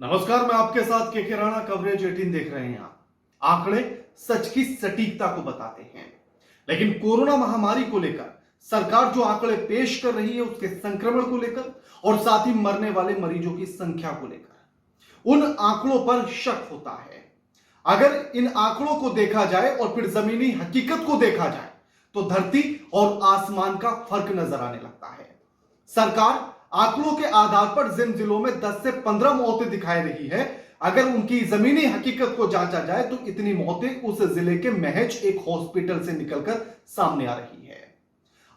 नमस्कार, मैं आपके साथ के राणा कवरेज 18 देख रहे हैं आप। आंकड़े सच की सटीकता को बताते हैं, लेकिन कोरोना महामारी को लेकर सरकार जो आंकड़े पेश कर रही है उसके संक्रमण को लेकर और साथ ही मरने वाले मरीजों की संख्या को लेकर उन आंकड़ों पर शक होता है। अगर इन आंकड़ों को देखा जाए और फिर जमीनी हकीकत को देखा जाए तो धरती और आसमान का फर्क नजर आने लगता है। सरकार आंकड़ों के आधार पर जिन जिलों में 10 से 15 मौतें दिखाई रही है, अगर उनकी जमीनी हकीकत को जांचा जाए तो इतनी मौतें उस जिले के महज एक हॉस्पिटल से निकलकर सामने आ रही है।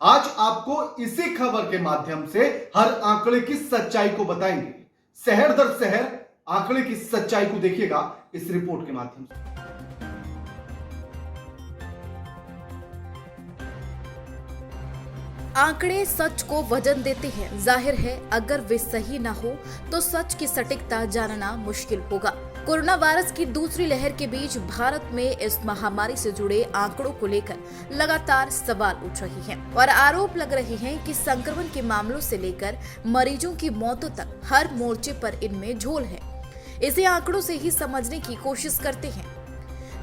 आज आपको इसी खबर के माध्यम से हर आंकड़े की सच्चाई को बताएंगे। शहर दर शहर आंकड़े की सच्चाई को देखिएगा इस रिपोर्ट के माध्यम से। आंकड़े सच को वजन देते हैं। जाहिर है अगर वे सही ना हो तो सच की सटीकता जानना मुश्किल होगा। कोरोना वायरस की दूसरी लहर के बीच भारत में इस महामारी से जुड़े आंकड़ों को लेकर लगातार सवाल उठ रहे हैं और आरोप लग रहे हैं कि संक्रमण के मामलों से लेकर मरीजों की मौतों तक हर मोर्चे पर इनमें झोल है। इसे आंकड़ों से ही समझने की कोशिश करते हैं।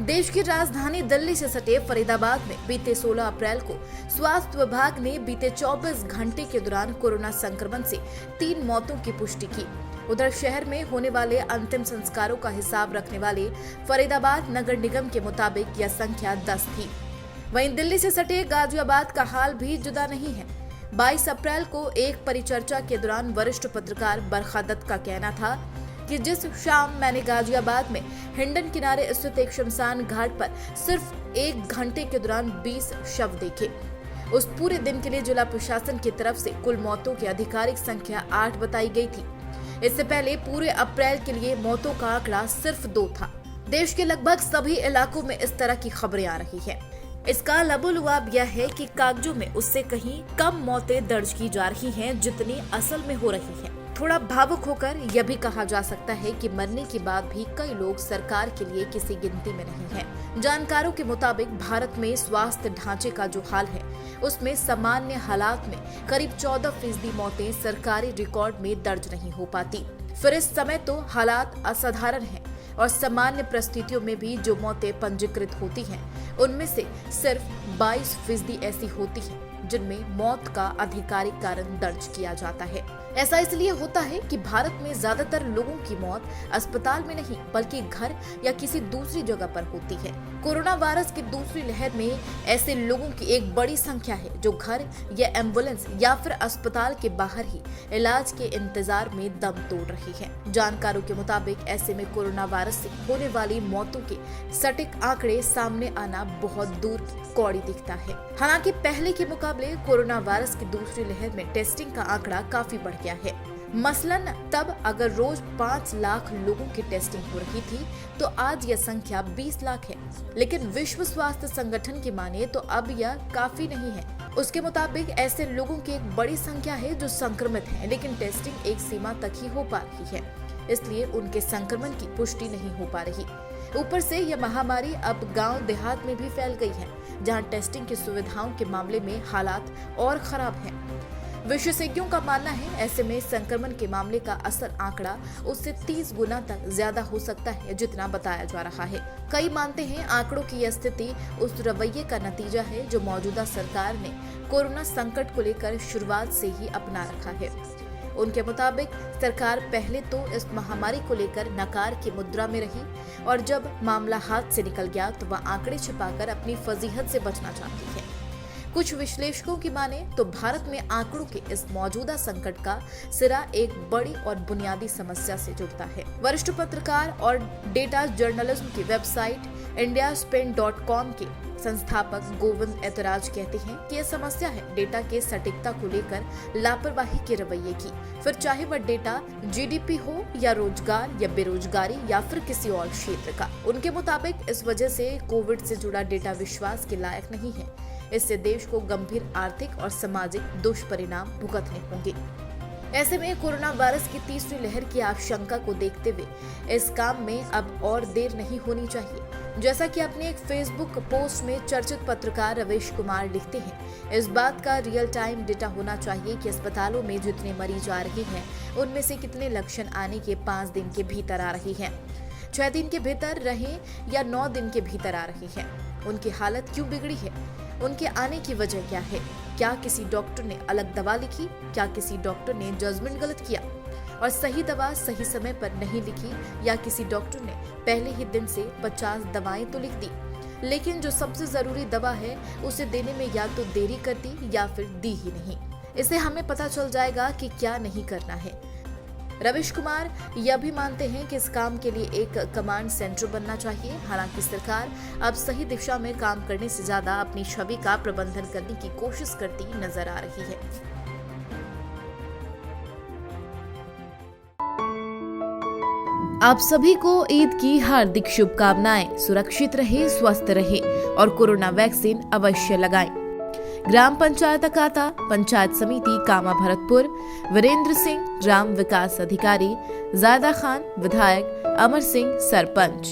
देश की राजधानी दिल्ली से सटे फरीदाबाद में बीते 16 अप्रैल को स्वास्थ्य विभाग ने बीते 24 घंटे के दौरान कोरोना संक्रमण से 3 मौतों की पुष्टि की। उधर शहर में होने वाले अंतिम संस्कारों का हिसाब रखने वाले फरीदाबाद नगर निगम के मुताबिक यह संख्या 10 थी। वहीं दिल्ली से सटे गाजियाबाद का हाल भी जुदा नहीं है। 22 अप्रैल को एक परिचर्चा के दौरान वरिष्ठ पत्रकार बरखा दत्त का कहना था कि जिस शाम मैंने गाजियाबाद में हिंडन किनारे स्थित एक शमशान घाट पर सिर्फ 1 घंटे के दौरान 20 शव देखे, उस पूरे दिन के लिए जिला प्रशासन की तरफ से कुल मौतों की आधिकारिक संख्या 8 बताई गई थी। इससे पहले पूरे अप्रैल के लिए मौतों का आंकड़ा सिर्फ 2 था। देश के लगभग सभी इलाकों में इस तरह की खबरें आ रही है। इसका लबोलुआब यह है कि कागजों में उससे कहीं कम मौतें दर्ज की जा रही हैं जितनी असल में हो रही हैं। थोड़ा भावुक होकर यह भी कहा जा सकता है कि मरने के बाद भी कई लोग सरकार के लिए किसी गिनती में नहीं हैं। जानकारों के मुताबिक भारत में स्वास्थ्य ढांचे का जो हाल है उसमें सामान्य हालात में करीब 14% मौतें सरकारी रिकॉर्ड में दर्ज नहीं हो पाती। फिर इस समय तो हालात असाधारण हैं और सामान्य परिस्थितियों में भी जो मौतें पंजीकृत होती हैं उनमें से सिर्फ 22% ऐसी होती हैं जिनमें मौत का आधिकारिक कारण दर्ज किया जाता है। ऐसा इसलिए होता है कि भारत में ज्यादातर लोगों की मौत अस्पताल में नहीं बल्कि घर या किसी दूसरी जगह पर होती है। कोरोना वायरस की दूसरी लहर में ऐसे लोगों की एक बड़ी संख्या है जो घर या एम्बुलेंस या फिर अस्पताल के बाहर ही इलाज के इंतजार में दम तोड़ रही है। जानकारों के मुताबिक ऐसे में कोरोना वायरस से होने वाली मौतों के सटीक आंकड़े सामने आना बहुत दूर की कौड़ी दिखता है। हालांकि पहले के मुकाबले कोरोना वायरस की दूसरी लहर में टेस्टिंग का आंकड़ा काफी बढ़ गया है। मसलन तब अगर रोज 5 लाख लोगों की टेस्टिंग हो रही थी तो आज यह संख्या 20 लाख है। लेकिन विश्व स्वास्थ्य संगठन की माने तो अब यह काफी नहीं है। उसके मुताबिक ऐसे लोगों की एक बड़ी संख्या है जो संक्रमित हैं, लेकिन टेस्टिंग एक सीमा तक ही हो पा रही है, इसलिए उनके संक्रमण की पुष्टि नहीं हो पा रही। ऊपर से यह महामारी अब गांव देहात में भी फैल गई है, जहां टेस्टिंग की सुविधाओं के मामले में हालात और खराब हैं। विशेषज्ञों का मानना है ऐसे में संक्रमण के मामले का असल आंकड़ा उससे 30 गुना तक ज्यादा हो सकता है जितना बताया जा रहा है। कई मानते हैं आंकड़ों की यह स्थिति उस रवैये का नतीजा है जो मौजूदा सरकार ने कोरोना संकट को लेकर शुरुआत से ही अपना रखा है। उनके मुताबिक सरकार पहले तो इस महामारी को लेकर नकार की मुद्रा में रही और जब मामला हाथ से निकल गया तो वह आंकड़े छिपाकर अपनी फजीहत से बचना चाहती है। कुछ विश्लेषकों की माने तो भारत में आंकड़ों के इस मौजूदा संकट का सिरा एक बड़ी और बुनियादी समस्या से जुड़ता है। वरिष्ठ पत्रकार और डेटा जर्नलिज्म की वेबसाइट indiaspin.com के संस्थापक गोविंद ऐतराज कहते हैं कि यह समस्या है डेटा के सटीकता को लेकर लापरवाही के रवैये की, फिर चाहे वह डेटा जीडीपी हो या रोजगार या बेरोजगारी या फिर किसी और क्षेत्र का। उनके मुताबिक इस वजह से कोविड से जुड़ा डेटा विश्वास के लायक नहीं है। इससे देश को गंभीर आर्थिक और सामाजिक दुष्परिणाम भुगतने होंगे। ऐसे में कोरोना वायरस की तीसरी लहर की आशंका को देखते हुए इस काम में अब और देर नहीं होनी चाहिए। जैसा कि अपने एक फेसबुक पोस्ट में चर्चित पत्रकार रवीश कुमार लिखते हैं, इस बात का रियल टाइम डेटा होना चाहिए कि अस्पतालों में जितने मरीज आ रहे हैं उनमें से कितने लक्षण आने के 5 दिन के भीतर आ रहे हैं, 6 दिन के भीतर रहे या 9 दिन के भीतर आ रहे हैं। उनकी हालत क्यों बिगड़ी है, उनके आने की वजह क्या है, क्या किसी डॉक्टर ने अलग दवा लिखी, क्या किसी डॉक्टर ने जजमेंट गलत किया और सही दवा सही समय पर नहीं लिखी, या किसी डॉक्टर ने पहले ही दिन से 50 दवाएं तो लिख दी, लेकिन जो सबसे जरूरी दवा है उसे देने में या तो देरी कर दी या फिर दी ही नहीं। इससे हमें पता चल जाएगा कि क्या नहीं करना है। रवीश कुमार यह भी मानते हैं कि इस काम के लिए एक कमांड सेंटर बनना चाहिए। हालांकि सरकार अब सही दिशा में काम करने से ज्यादा अपनी छवि का प्रबंधन करने की कोशिश करती नजर आ रही है। आप सभी को ईद की हार्दिक शुभकामनाएं। सुरक्षित रहे, स्वस्थ रहे और कोरोना वैक्सीन अवश्य लगाएं। ग्राम पंचायत अकाता, पंचायत समिति कामा भरतपुर, वीरेंद्र सिंह ग्राम विकास अधिकारी, जायदा खान विधायक, अमर सिंह सरपंच।